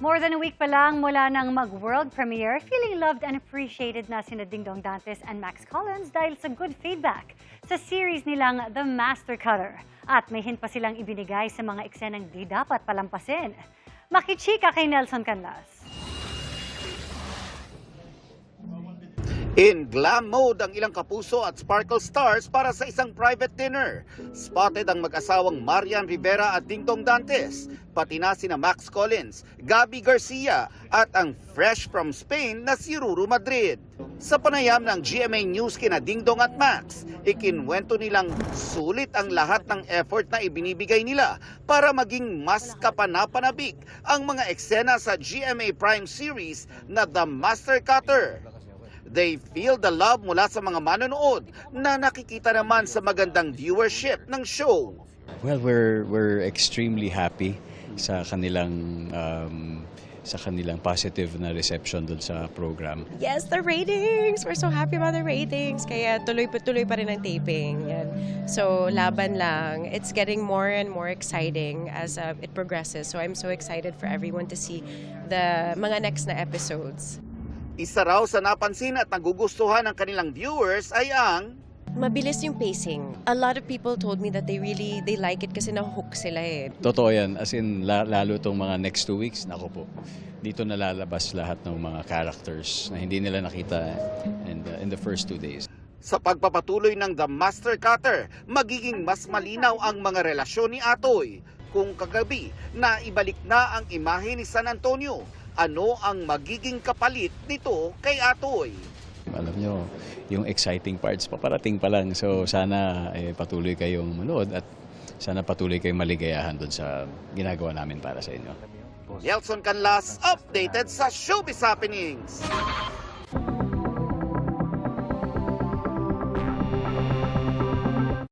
More than a week pa lang mula nang mag-world premiere, feeling loved and appreciated na sina Dingdong Dantes and Max Collins dahil sa good feedback sa series nilang The Master Cutter. At may hint pa silang ibinigay sa mga eksenang di dapat palampasin. Makichika kay Nelson Canlas. In glam mode ang ilang kapuso at sparkle stars para sa isang private dinner. Spotted ang mag-asawang Marian Rivera at Dingdong Dantes, pati na sina Max Collins, Gabby Garcia at ang fresh from Spain na si Ruru Madrid. Sa panayam ng GMA News kina Dingdong at Max, ikinwento nilang sulit ang lahat ng effort na ibinibigay nila para maging mas kapanapanabik ang mga eksena sa GMA Prime series na The Master Cutter. They feel the love mula sa mga manonood na nakikita naman sa magandang viewership ng show. Well, we're extremely happy sa kanilang positive na reception dun sa program. Yes, the ratings! We're so happy about the ratings. Kaya tuloy pa rin ang taping. Yan. So, laban lang. It's getting more and more exciting as it progresses. So, I'm so excited for everyone to see the mga next na episodes. Isa raw sa napansin at nagugustuhan ng kanilang viewers ay ang Mabilis yung pacing. A lot of people told me that they like it kasi na-hook sila eh. Totoo yan, as in lalo itong mga next 2 weeks, nako po. Dito nalalabas lahat ng mga characters na hindi nila nakita in the first 2 days. Sa pagpapatuloy ng The Master Cutter, magiging mas malinaw ang mga relasyon ni Atoy. Kung kagabi na ibalik na ang imahe ni San Antonio, ano ang magiging kapalit nito kay Atoy? Alam nyo, yung exciting parts paparating pa lang. So sana patuloy kayong manood at sana patuloy kayong maligayahan doon sa ginagawa namin para sa inyo. Nelson Canlas, updated sa Showbiz Happenings.